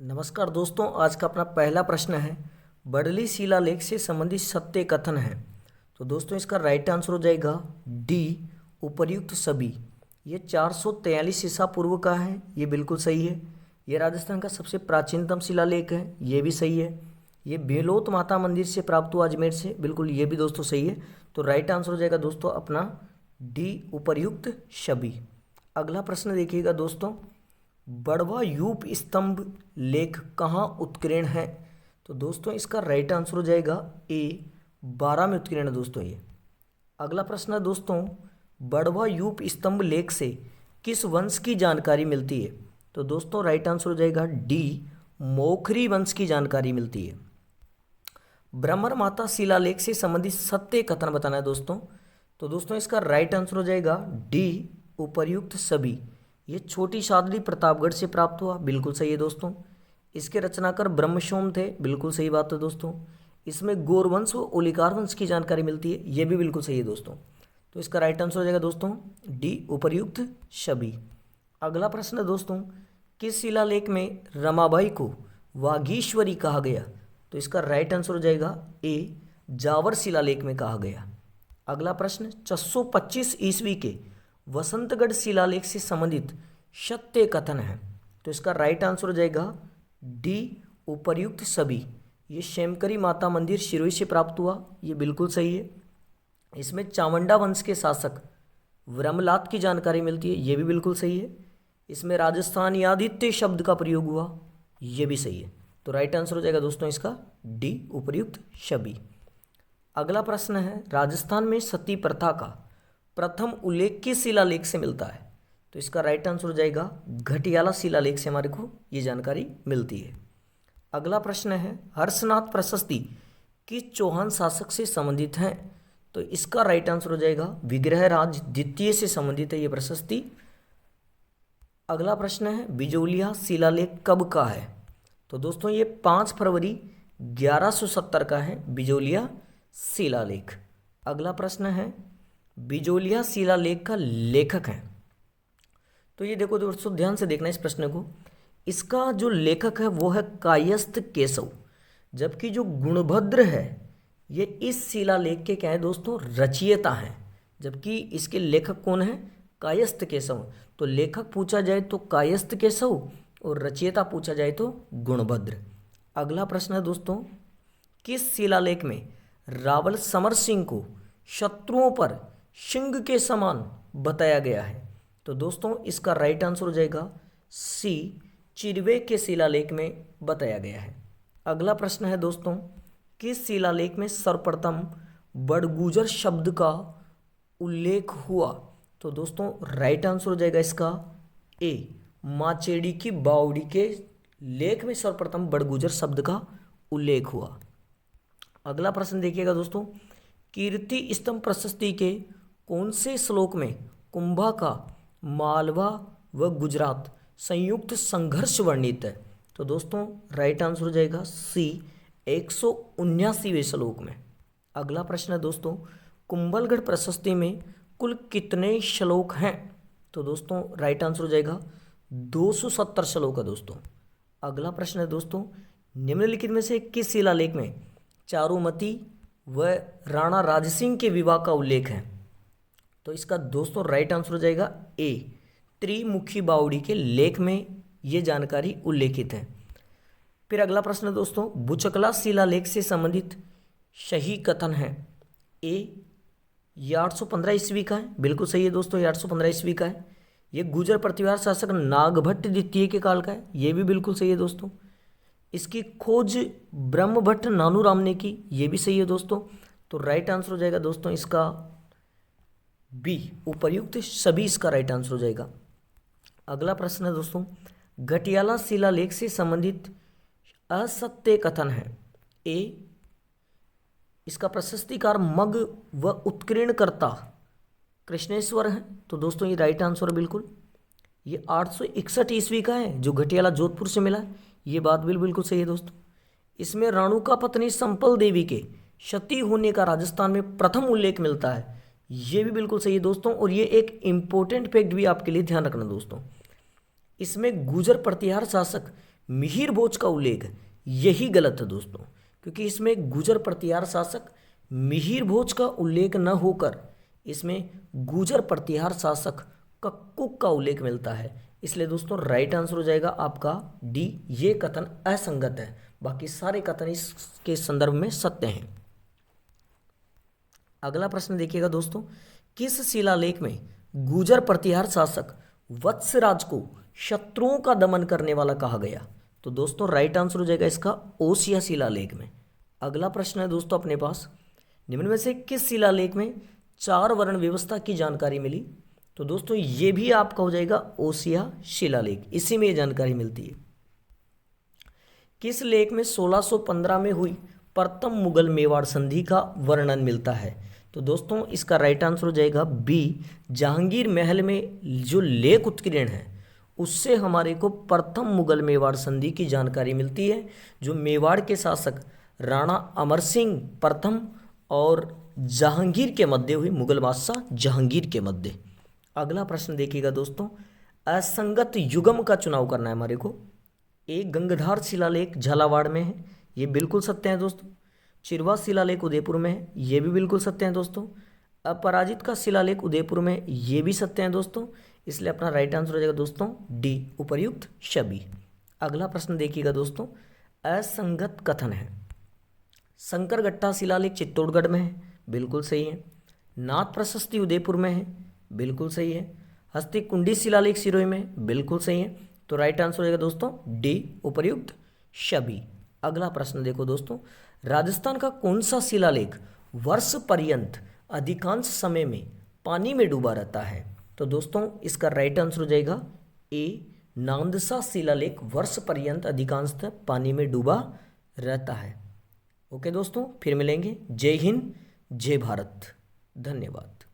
नमस्कार दोस्तों, आज का अपना पहला प्रश्न है बड़ली शिलालेख से संबंधित सत्य कथन है। तो दोस्तों इसका राइट आंसर हो जाएगा डी, उपर्युक्त सभी। ये 443 ईसा पूर्व का है, ये बिल्कुल सही है। ये राजस्थान का सबसे प्राचीनतम शिलालेख है, ये भी सही है। ये बेलोत माता मंदिर से प्राप्त हुआ अजमेर से, बिल्कुल ये भी दोस्तों सही है। तो राइट आंसर हो जाएगा दोस्तों अपना डी, उपर्युक्त सभी। अगला प्रश्न देखिएगा दोस्तों, बड़वा यूप स्तंभ लेख कहाँ उत्कीर्ण है। तो दोस्तों इसका राइट आंसर हो जाएगा ए, 12 में उत्कीर्ण है दोस्तों ये। अगला प्रश्न है दोस्तों, बड़वा यूप स्तंभ लेख से किस वंश की जानकारी मिलती है। तो दोस्तों राइट आंसर हो जाएगा डी, मोखरी वंश की जानकारी मिलती है। ब्रह्मर माता शिलालेख से संबंधित सत्य कथन बताना है दोस्तों। तो दोस्तों इसका राइट आंसर हो जाएगा डी, उपर्युक्त सभी। ये छोटी शादरी प्रतापगढ़ से प्राप्त हुआ, बिल्कुल सही है दोस्तों। इसके रचनाकार ब्रह्मसोम थे, बिल्कुल सही बात है दोस्तों। इसमें गौरवंश व ओलिकार वंश की जानकारी मिलती है, ये भी बिल्कुल सही है दोस्तों। तो इसका राइट आंसर हो जाएगा दोस्तों डी, उपर्युक्त सभी। अगला प्रश्न है दोस्तों, किस शिलालेख में रमाबाई को वागीश्वरी कहा गया। तो इसका राइट आंसर हो जाएगा ए, जावर शिलालेख में कहा गया। अगला प्रश्न, 625 ईस्वी के वसंतगढ़ शिलालेख से संबंधित सत्य कथन है। तो इसका राइट आंसर हो जाएगा डी, उपर्युक्त सभी। ये शेमकरी माता मंदिर शिरोई से प्राप्त हुआ, ये बिल्कुल सही है। इसमें चावंडा वंश के शासक व्रमलात की जानकारी मिलती है, ये भी बिल्कुल सही है। इसमें राजस्थानी आदित्य शब्द का प्रयोग हुआ, ये भी सही है। तो राइट आंसर हो जाएगा दोस्तों इसका डी, उपर्युक्त सभी। अगला प्रश्न है, राजस्थान में सती प्रथा का प्रथम उल्लेख किस शिलालेख से मिलता है। तो इसका राइट आंसर हो जाएगा घटियाला शिलालेख से हमारे को ये जानकारी मिलती है। अगला प्रश्न है, हर्षनाथ प्रशस्ति किस चौहान शासक से संबंधित है। तो इसका राइट आंसर हो जाएगा विग्रहराज द्वितीय से संबंधित है ये प्रशस्ति। अगला प्रश्न है, बिजोलिया शिलालेख कब का है। तो दोस्तों ये 5 फरवरी 1170 का है बिजोलिया शिलालेख। अगला प्रश्न है, बिजोलिया शिलालेख का लेखक है। तो ये देखो दोस्तों ध्यान से देखना इस प्रश्न को। इसका जो लेखक है वो है कायस्थ केशव, जबकि जो गुणभद्र है ये इस शिलालेख के क्या है दोस्तों, रचयिता हैं। जबकि इसके लेखक कौन है, कायस्थ केशव। तो लेखक पूछा जाए तो कायस्थ केशव और रचयिता पूछा जाए तो गुणभद्र। अगला प्रश्न है दोस्तों, किस शिलालेख में रावल समर सिंह को शत्रुओं पर सिंह के समान बताया गया है। तो दोस्तों इसका राइट आंसर हो जाएगा सी, चिरवे के शिलालेख में बताया गया है। अगला प्रश्न है दोस्तों, किस शिलालेख में सर्वप्रथम बड़गुजर शब्द का उल्लेख हुआ। तो दोस्तों राइट आंसर हो जाएगा इसका ए, माचेड़ी की बावड़ी के लेख में सर्वप्रथम बड़गुजर शब्द का उल्लेख हुआ। अगला प्रश्न देखिएगा दोस्तों, कीर्ति स्तंभ प्रशस्ति के कौन से श्लोक में कुंभा का मालवा व गुजरात संयुक्त संघर्ष वर्णित है। तो दोस्तों राइट आंसर हो जाएगा सी, 179वें श्लोक में। अगला प्रश्न है दोस्तों, कुंभलगढ़ प्रशस्ति में कुल कितने श्लोक हैं। तो दोस्तों राइट आंसर हो जाएगा 270 श्लोक है दोस्तों। अगला प्रश्न है दोस्तों, निम्नलिखित में से किस शिलालेख में चारुमती व राणा राजसिंह के विवाह का उल्लेख है। तो इसका दोस्तों राइट आंसर हो जाएगा ए, त्रिमुखी बावड़ी के लेख में ये जानकारी उल्लेखित है। फिर अगला प्रश्न है दोस्तों, बुचकला शिलालेख से संबंधित सही कथन है। ए, ये 815 ईस्वी का है, बिल्कुल सही है दोस्तों, ये 815 ईस्वी का है। ये गुजर प्रतिवार शासक नागभट्ट द्वितीय के काल का है, ये भी बिल्कुल सही है दोस्तों। इसकी खोज ब्रह्मभट्ट नानूराम ने की, ये भी सही है दोस्तों। तो राइट आंसर हो जाएगा दोस्तों इसका बी, उपर्युक्त सभी इसका राइट आंसर हो जाएगा। अगला प्रश्न है दोस्तों, घटियाला शिलालेख से संबंधित असत्य कथन है। ए, इसका प्रशस्तिकार मग व उत्कीर्णकर्ता कृष्णेश्वर है। तो दोस्तों ये राइट आंसर है बिल्कुल। ये 861 ईस्वी का है जो घटियाला जोधपुर से मिला है, ये बात बिल्कुल सही है दोस्तों। इसमें राणुका पत्नी संपल देवी के सती होने का राजस्थान में प्रथम उल्लेख मिलता है, ये भी बिल्कुल सही है दोस्तों। और ये एक इम्पोर्टेंट फैक्ट भी आपके लिए ध्यान रखना दोस्तों, इसमें गुजर प्रतिहार शासक मिहिर भोज का उल्लेख है, यही गलत है दोस्तों, क्योंकि इसमें गुजर प्रतिहार शासक मिहिर भोज का उल्लेख न होकर इसमें गुजर प्रतिहार शासक कक्कुक का उल्लेख मिलता है। इसलिए दोस्तों राइट आंसर हो जाएगा आपका डी, ये कथन असंगत है, बाकी सारे कथन इसके संदर्भ में सत्य हैं। अगला प्रश्न देखिएगा दोस्तों, किस शिलालेख में गुजर प्रतिहार शासक वत्सराज को शत्रुओं का दमन करने वाला कहा गया? तो दोस्तों राइट आंसर हो जाएगा इसका ओसिया शिलालेख में। अगला प्रश्न है दोस्तों अपने पास, निम्न में से किस शिलालेख में 4 वर्ण व्यवस्था की जानकारी मिली? तो दोस्तों ये भी आपका हो जाएगा ओसिया शिलालेख, इसी में ये जानकारी मिलती है। किस लेख में 1615 में हुई प्रथम मुगल मेवाड़ संधि का वर्णन मिलता है? तो दोस्तों इसका राइट आंसर हो जाएगा बी, जहांगीर महल में जो लेख उत्कीर्ण है उससे हमारे को प्रथम मुगल मेवाड़ संधि की जानकारी मिलती है, जो मेवाड़ के शासक राणा अमर सिंह प्रथम और जहांगीर के मध्य हुई, मुगल बादशाह जहांगीर के मध्य। अगला प्रश्न देखिएगा दोस्तों, असंगत युगम का चुनाव करना है हमारे को। एक गंगधार शिलालेख झालावाड़ में है, ये बिल्कुल सत्य है दोस्तों। चिरवा शिलालेख उदयपुर में है, ये भी बिल्कुल सत्य है दोस्तों। अपराजित का शिलालेख उदयपुर में, ये भी सत्य है दोस्तों। इसलिए अपना राइट आंसर हो जाएगा दोस्तों डी, उपर्युक्त सभी। अगला प्रश्न देखिएगा दोस्तों, असंगत कथन है। शंकरगट्टा शिलालेख चित्तौड़गढ़ में है, बिल्कुल सही है। नाथ प्रशस्ति उदयपुर में है, बिल्कुल सही है। हस्तिकुंडी शिलालेख सिरोही में, बिल्कुल सही है। तो राइट आंसर हो जाएगा दोस्तों डी, उपर्युक्त सभी। अगला प्रश्न देखो दोस्तों, राजस्थान का कौन सा शिलालेख वर्ष पर्यंत अधिकांश समय में पानी में डूबा रहता है? तो दोस्तों इसका राइट आंसर हो जाएगा ए, नांदसा शिलालेख वर्ष पर्यंत अधिकांश पानी में डूबा रहता है। ओके दोस्तों, फिर मिलेंगे। जय हिंद, जय भारत, धन्यवाद।